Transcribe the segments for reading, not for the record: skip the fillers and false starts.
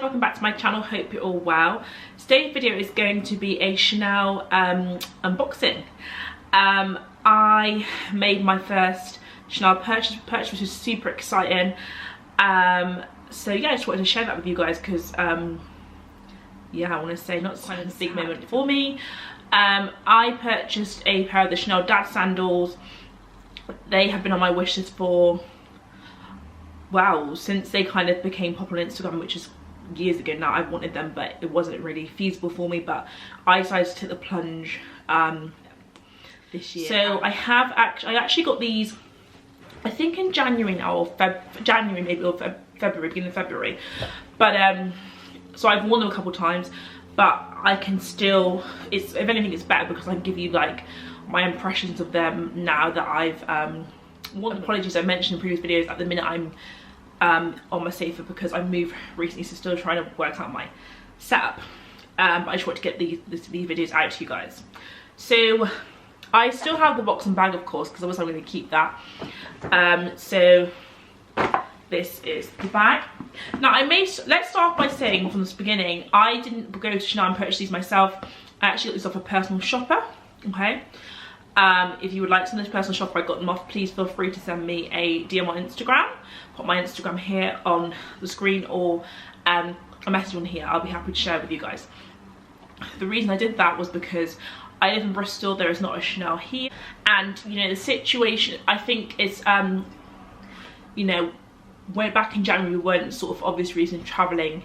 welcome back to my channel. Hope you're all well. Today's video is going to be a Chanel unboxing. I made my first Chanel purchase, which is super exciting. So yeah, I just wanted to share that with you guys because yeah, I want to say not quite a big moment for me. I purchased a pair of the Chanel Dad sandals. They have been on my wish list for, wow, since they kind of became popular on Instagram, which is years ago now. I wanted them, but it wasn't really feasible for me, but I decided to take the plunge this year. So I actually got these, I think in January now, or January maybe, or February, beginning of February. But so I've worn them a couple times, but I can still, if anything, it's better because I can give you like my impressions of them now that I've worn them. Apologies, I mentioned in previous videos, at the minute I'm on my sofa because I moved recently, so still trying to work out my setup. But I just want to get these videos out to you guys. So I still have the box and bag, of course, because obviously I'm going to keep that. So this is the bag. Now let's start by saying from the beginning, I didn't go to Chanel and purchase these myself. I actually got these off a personal shopper. Okay. If you would like some of this personal shopper, I got them off, please feel free to send me a DM on Instagram. Put my Instagram here on the screen, or a message on here. I'll be happy to share with you guys. The reason I did that was because I live in Bristol, there is not a Chanel here, and you know the situation, I think is you know, way back in January we weren't, sort of obvious reasons, travelling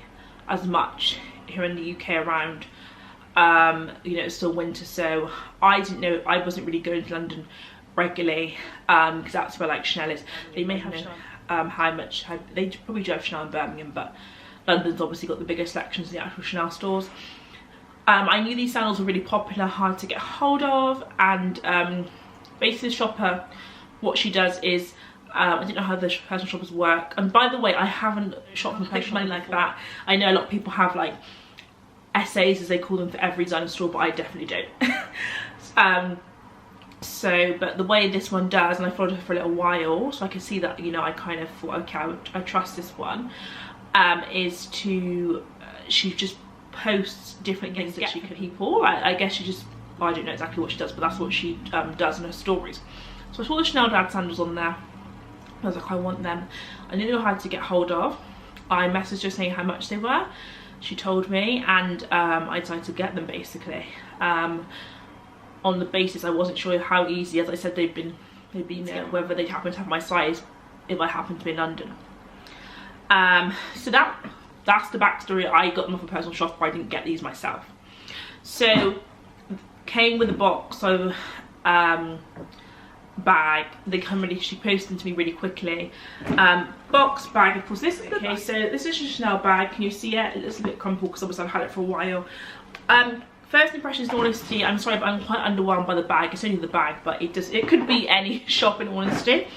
as much here in the UK around. You know, it's still winter, so I didn't know, I wasn't really going to London regularly, because that's where like Chanel is. They may have they probably do have Chanel in Birmingham, but London's obviously got the biggest selections in the actual Chanel stores. I knew these sandals were really popular, hard to get hold of, and basically the shopper, what she does is, I don't know how the personal shoppers work, and by the way, I haven't shopped from personal money like that. I know a lot of people have like essays, as they call them, for every designer store, but I definitely don't. But the way this one does, and I followed her for a little while, so I could see that, you know, I kind of thought, okay, I trust this one, is to, she just posts different things that she can people. I guess she just, well, I don't know exactly what she does, but that's what she does in her stories. So I saw the Chanel Dad sandals on there. I was like, I want them. I didn't know how to get hold of. I messaged her saying how much they were. She told me, and I decided to get them basically. On the basis I wasn't sure how easy, as I said, they'd been whether they'd happen to have my size if I happened to be in London. So that's the backstory. I got them off a personal shopper. I didn't get these myself. So came with a box, so bag. They come really, she posted them to me really quickly. Box, bag, of course. This is okay. So this is a Chanel bag. Can you see it? It looks a bit crumpled because obviously I've had it for a while. First impressions, in honesty, I'm sorry, but I'm quite underwhelmed by the bag. It's only the bag, but it could be any shop, in honesty. It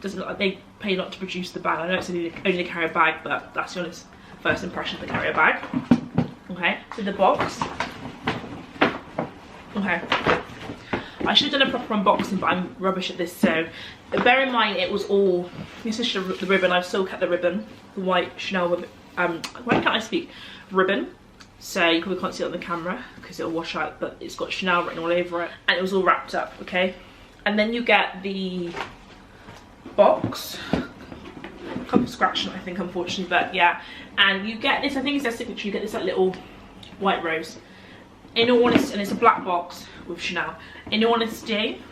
doesn't look like they pay a lot to produce the bag. I know it's only a carrier bag, but that's the honest first impression of the carrier bag. Okay, so the box. Okay. I should have done a proper unboxing, but I'm rubbish at this, so bear in mind it was all, this is the ribbon. I've still kept the ribbon, the white Chanel ribbon, why can't I speak? Ribbon. So you probably can't see it on the camera because it'll wash out, but it's got Chanel written all over it, and it was all wrapped up, okay? And then you get the box, a couple scratching, I think, unfortunately, but yeah. And you get this, I think it's their signature, you get this like little white rose. In all honesty, and it's a black box with Chanel. In all honesty,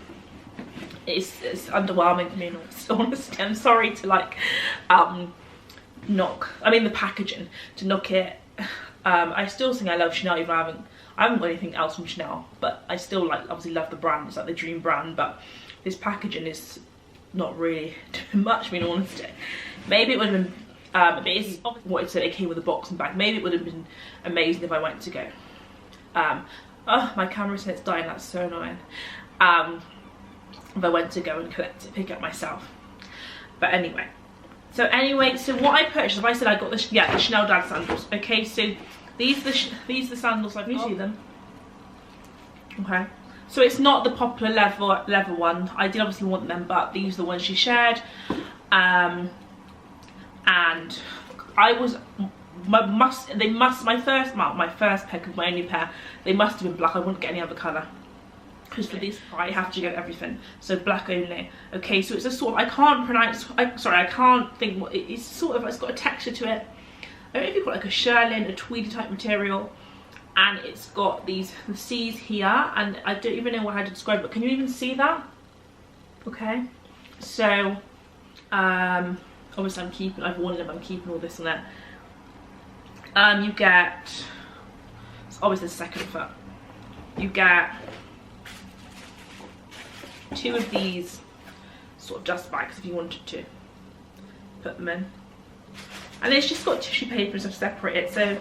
it's underwhelming for me, in all honesty. I'm sorry to like knock, I mean the packaging, to knock it. I still think I love Chanel, even though I haven't got anything else from Chanel, but I still like, obviously love the brand. It's like the dream brand, but this packaging is not really doing much, in all honesty. Maybe it would have been, it is what it said, it came with a box and bag. Maybe it would have been amazing if I went to go. Oh, my camera said it's dying, that's so annoying. If I went to go and collect it, pick it up myself. But anyway, so what I purchased, as I said, I got this, yeah, the Chanel Dad sandals. Okay, so these are the sandals I've got. Can you see them? Okay, so it's not the popular leather one. I did obviously want them, but these are the ones she shared. And I was my first pair, because my only pair, they must have been black. I wouldn't get any other colour. Because for these, I have to get everything. So black only. Okay, so it's a sort of, I can't pronounce, sorry, I can't think what, it's sort of, it's got a texture to it. I don't know if you've got like a shearling, a tweedy type material. And it's got the C's here, and I don't even know how to describe it, but can you even see that? Okay, so obviously I've worn them, I'm keeping all this on there. You get, it's obviously the second foot, you get 2 of these sort of dust bags if you wanted to put them in, and it's just got tissue paper and stuff separated. So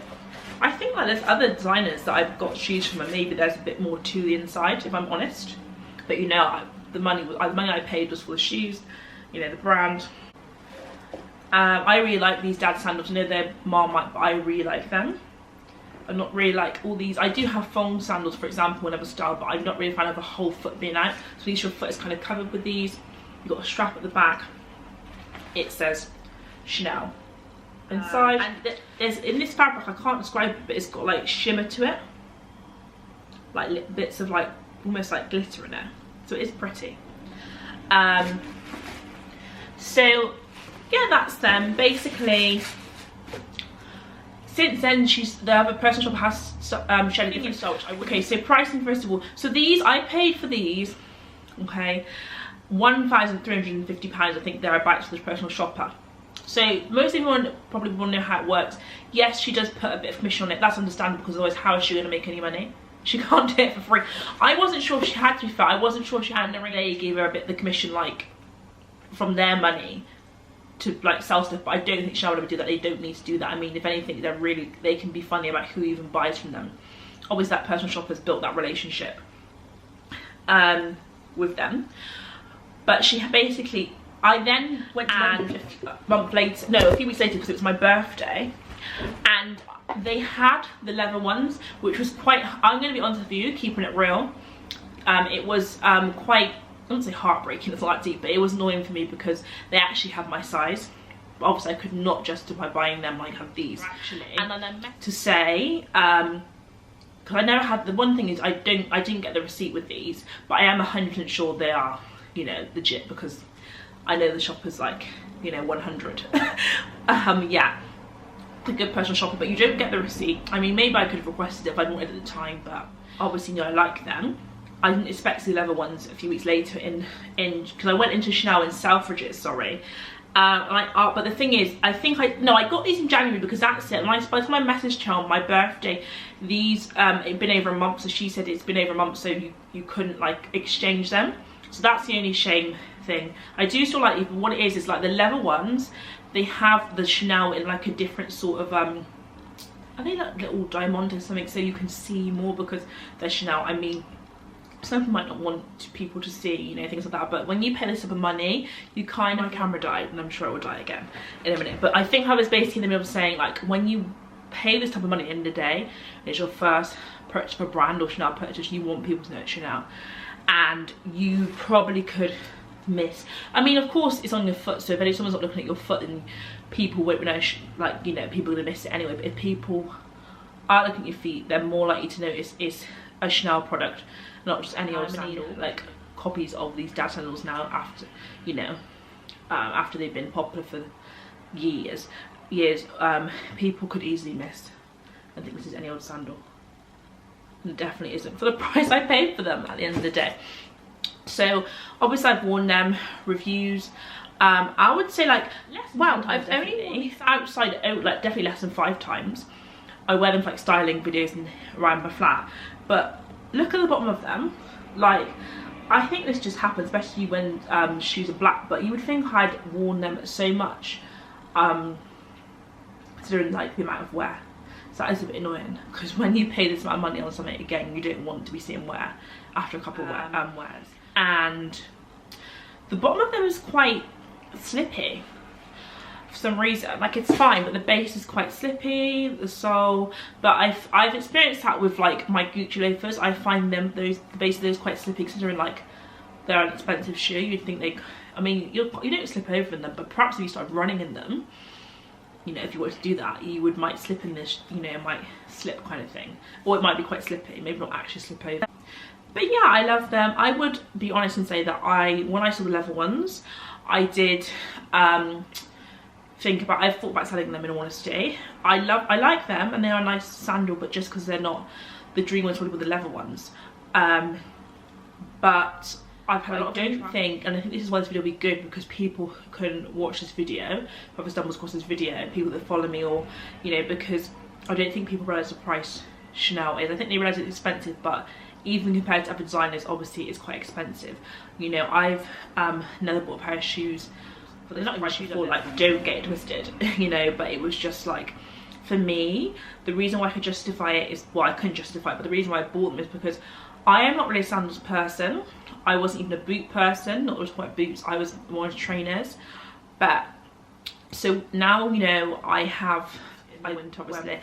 I think like there's other designers that I've got shoes from, and maybe there's a bit more to the inside, if I'm honest. But you know, the money I paid was for the shoes, you know, the brand. I really like these dad sandals. I know they're Marmite, but I really like them. I'm not really like all these. I do have thong sandals, for example, another style, but I'm not really a fan of a whole foot being out. So at least your foot is kind of covered with these. You've got a strap at the back. It says Chanel inside, and there's in this fabric, I can't describe it, but it's got like shimmer to it, like bits of like almost like glitter in it, so it is pretty. So yeah, that's them basically. Since then, the other personal shopper has shared a different style. Okay, so pricing first of all. So these, I paid for these, okay, £1,350, I think thereabouts for this personal shopper. So most everyone probably want to know how it works. Yes, she does put a bit of commission on it. That's understandable, because otherwise how is she going to make any money? She can't do it for free. I wasn't sure if she had, to be fair. I wasn't sure if she had. They gave her a bit of the commission, like, from their money to like sell stuff, but I don't think Chanel would ever do that. They don't need to do that. I mean, if anything, they can be funny about who even buys from them. Obviously that personal shopper's built that relationship with them. But she basically, I then went to London a few weeks later, because it was my birthday, and they had the leather ones, which was quite, I'm going to be honest with you, keeping it real, it was quite, I wouldn't say heartbreaking, it's not that deep, but it was annoying for me because they actually have my size. But obviously I could not justify buying them like have these. Actually, and then I meant to say, because I never had, the one thing is I didn't get the receipt with these, but I am 100% sure they are, you know, legit, because I know the shopper's like, you know, 100. Yeah, a good personal shopper, but you don't get the receipt. I mean, maybe I could have requested it if I'd wanted at the time, but obviously, you know, I like them. I didn't expect the leather ones a few weeks later because I went into Chanel in Selfridges, sorry. But the thing is, I got these in January, because that's it. And by the time I messaged her on my birthday, these it'd been over a month, so she said it's been over a month, so you couldn't like exchange them. So that's the only shame thing. I do still like, even what it is like the leather ones, they have the Chanel in like a different sort of are they like little diamond or something, so you can see more because they're Chanel. I mean, some people might not want people to see, you know, things like that, but when you pay this type of money, you kind of, my camera died, and I'm sure it will die again in a minute, but I think I was basically in the middle of saying, like, when you pay this type of money at the end of the day, it's your first purchase of a brand or Chanel purchase, you want people to know it's Chanel, and you probably could miss, I mean, of course it's on your foot, so if someone's not looking at your foot, then people won't know, like, you know, people are gonna miss it anyway. But if people are looking at your feet, they're more likely to notice it's a Chanel product, not just any old sandal. Like copies of these dad sandals now, after, you know, after they've been popular for years, people could easily miss and think this is any old sandal. And it definitely isn't for the price I paid for them at the end of the day. So obviously I've worn them. Reviews, I would say like, wow, I've only worn these outside outlet definitely less than 5 times. I wear them for like styling videos and around my flat, but look at the bottom of them. Like, I think this just happens, especially when shoes are black, but you would think I'd worn them so much, considering like the amount of wear. So that is a bit annoying, because when you pay this amount of money on something, again, you don't want to be seeing wear after a couple of wears. And the bottom of them is quite slippy for some reason. Like, it's fine, but the base is quite slippy, the sole. But I've experienced that with like my Gucci loafers. I find them, the base of those quite slippy, considering like they're an expensive shoe. You'd think they, I mean, you don't slip over in them, but perhaps if you start running in them, you know, if you were to do that, you might slip in this, you know, it might slip kind of thing, or it might be quite slippy, maybe not actually slip over. But yeah, I love them. I would be honest and say that when I saw the leather ones, I did I thought about selling them in all honesty. I like them, and they are a nice sandal, but just because they're not the dream ones, probably with the leather ones. But I've had a lot of don't think, and I think this is why this video will be good, because people can watch this video, whoever stumbles across this video, people that follow me, or, you know, because I don't think people realise the price Chanel is. I think they realise it's expensive, but even compared to other designers, obviously it's quite expensive. You know, I've never bought a pair of shoes, but they're not even shoes before, like, don't get it twisted, you know, but it was just like, for me, the reason why I could justify it is, well, I couldn't justify it, but the reason why I bought them is because I am not really a sandals person. I wasn't even a boot person, not just quite boots, I was more into trainers. But, so now, you know, I have winter obviously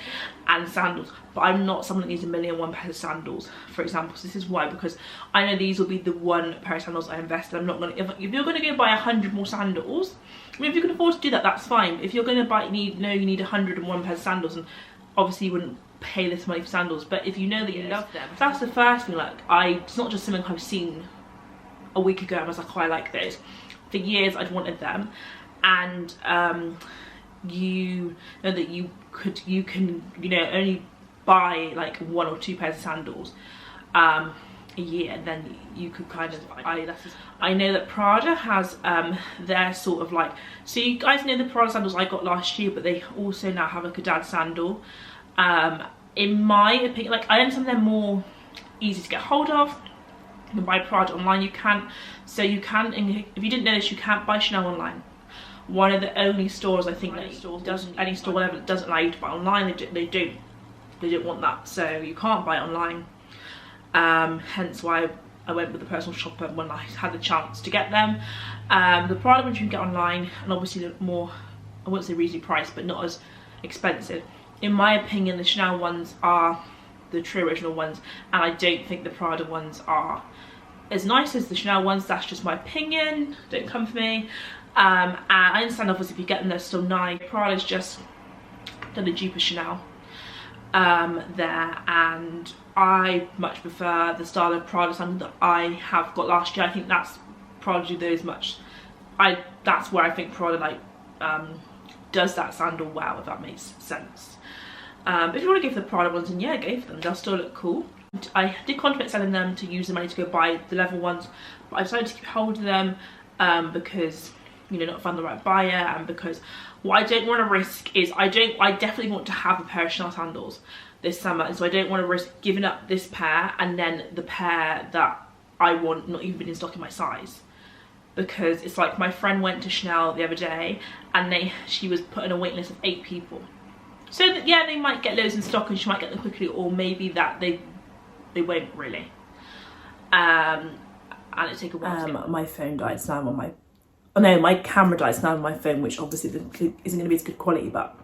and sandals, but I'm not someone that needs a million one pair of sandals, for example. So this is why, because I know these will be the one pair of sandals I invest in. I'm not gonna, if you're gonna go buy 100 more sandals, I mean, if you can afford to do that, that's fine. If you're gonna buy, you need 101 pairs of sandals, and obviously you wouldn't pay this money for sandals, but if you know that you love them, that's the first thing. Like, it's not just something I've seen a week ago and I was like, oh, I like those. For years I'd wanted them, and you know that you can, you know, only buy like 1 or 2 pairs of sandals a year, and then you could kind of, I know that Prada has their sort of like, so you guys know the Prada sandals I got last year, but they also now have like a dad sandal. In my opinion, like, I understand they're more easy to get hold of. You can buy Prada online, you can, so you can, if you didn't know this, you can't buy Chanel online. One of the only stores, I think, that doesn't, any store whatever, that doesn't allow you to buy online. They don't want that, so you can't buy it online. Hence why I went with the personal shopper when I had the chance to get them. The Prada ones you can get online, and obviously more, I wouldn't say reasonably priced, but not as expensive. In my opinion, the Chanel ones are the true original ones, and I don't think the Prada ones are as nice as the Chanel ones. That's just my opinion, don't come for me. And I understand obviously if you get them they're still nice. Prada's just done a dupe of Chanel there, and I much prefer the style of Prada sandal that I have got last year. I think that's Prada do those much, that's where I think Prada like does that sandal well, if that makes sense. If you want to go for the Prada ones, then yeah, go for them, they'll still look cool. I did contemplate selling them to use the money to go buy the leather ones, but I decided to keep hold of them because, you know, not found the right buyer, and because what I don't want to risk is, I definitely want to have a pair of Chanel sandals this summer, and so I don't want to risk giving up this pair and then the pair that I want not even in stock in my size. Because it's like, my friend went to Chanel the other day and she was put on a waiting list of 8 people. So that, yeah, they might get loads in stock and she might get them quickly, or maybe that they won't really. And it take a while. My phone died, so I'm on my, oh no, my camera died, so now on my phone, which obviously isn't going to be as good quality, but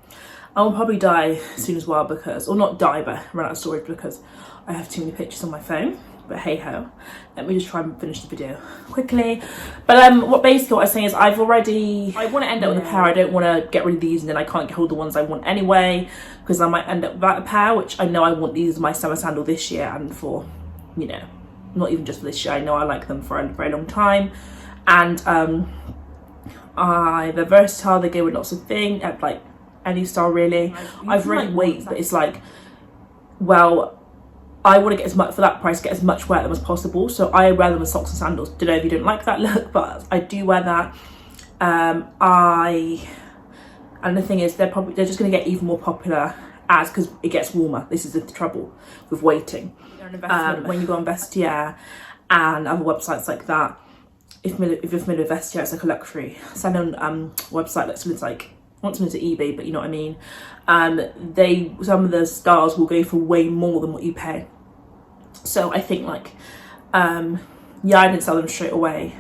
I will probably die soon as well, because, or not die, but run out of storage because I have too many pictures on my phone. But hey ho, let me just try and finish the video quickly. But what I was saying is, I want to end up with a pair. I don't want to get rid of these and then I can't get hold of the ones I want anyway, because I might end up without a pair, which I know I want these as my summer sandal this year, and for, you know, not even just for this year, I know I like them for a very long time. And they're versatile, they go with lots of things, like any style really. I've really weight, but it's like, well, I want to get as much for that price, get as much wear them as possible, so I wear them with socks and sandals. Don't know if you don't like that look, but I do wear that. And the thing is, they're just going to get even more popular because it gets warmer. This is the trouble with waiting. When you go on Vestiaire and other websites like that, if you're familiar with Vestiaire, it's like a luxury sandal website that's like, not similar to eBay, but you know what I mean. Some of the styles will go for way more than what you pay. So I think like, yeah, I didn't sell them straight away.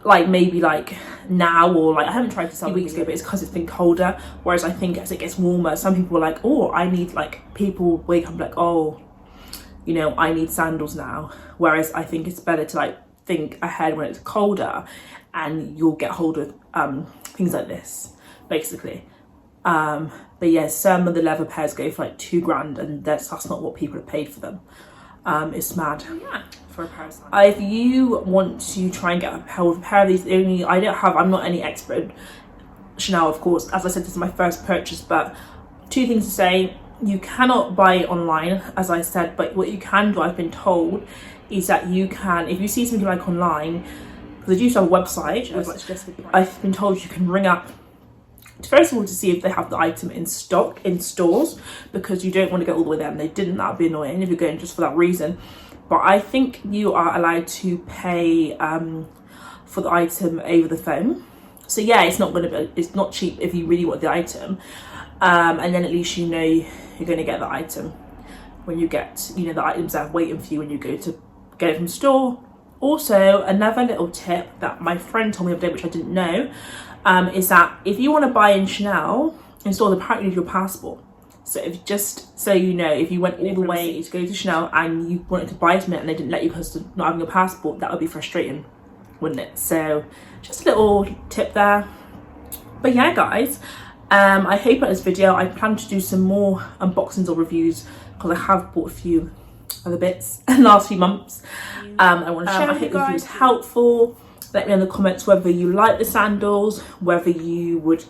Like maybe like now, or like I haven't tried to sell them weeks ago, but it's because it's been colder. Whereas I think as it gets warmer, some people are like, oh, I need, like, people wake up like, oh, you know, I need sandals now. Whereas I think it's better to like think ahead when it's colder, and you'll get hold of things like this. basically. But yeah, some of the leather pairs go for like £2 and that's not what people have paid for them. It's mad. Yeah, for a pair of sandals. If you want to try and get a pair of these, I'm not any expert Chanel, of course. As I said, this is my first purchase, but two things to say: you cannot buy it online, as I said, but what you can do, I've been told, is that you can, if you see something like online, because they do have a website, I've been told you can ring up first of all to see if they have the item in stock in stores, because you don't want to go all the way there, and they didn't. That would be annoying if you're going just for that reason. But I think you are allowed to pay for the item over the phone. So yeah, it's not cheap if you really want the item, and then at least you know you're going to get the item when you get, you know, the items that are waiting for you when you go to get it from store. Also, another little tip that my friend told me the other day, which I didn't know, is that if you want to buy in Chanel in stores, apparently you need your passport. So if, just so you know, if you went all the way to go to Chanel and you wanted to buy something and they didn't let you because of not having a passport, that would be frustrating, wouldn't it? So just a little tip there. But yeah, guys, I hope that this video, I plan to do some more unboxings or reviews because I have bought a few other bits in the last few months. I want to share. I hope this was helpful. Let me know in the comments whether you like the sandals, whether you would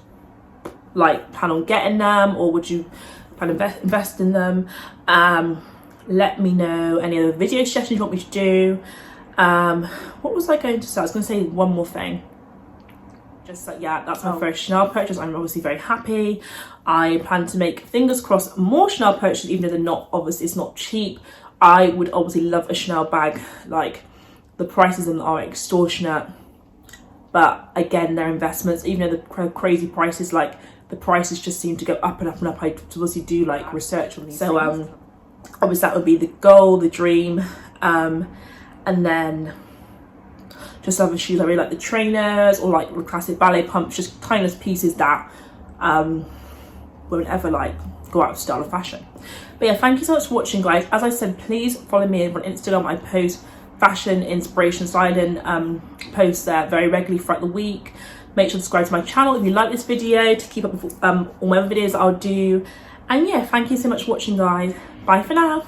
like plan on getting them, or would you plan invest in them. Let me know any other video suggestions you want me to do. What was I going to say? I was going to say one more thing. Just like, yeah, that's my first Chanel purchase. I'm obviously very happy. I plan to make, fingers crossed, more Chanel purchases, even though they're not, obviously it's not cheap. I would obviously love a Chanel bag. Like, the prices on them are extortionate, but again, they're investments. Even though the crazy prices, like the prices just seem to go up and up and up. I obviously do like research on these things. Obviously that would be the goal, the dream, and then just other shoes. I really like the trainers, or like the classic ballet pumps, just timeless pieces that won't ever like go out of style or fashion. But yeah, thank you so much for watching, guys. As I said, please follow me on Instagram. I post fashion, inspiration, styling posts there very regularly throughout the week. Make sure to subscribe to my channel if you like this video, to keep up with all my other videos that I'll do. And yeah, thank you so much for watching, guys. Bye for now.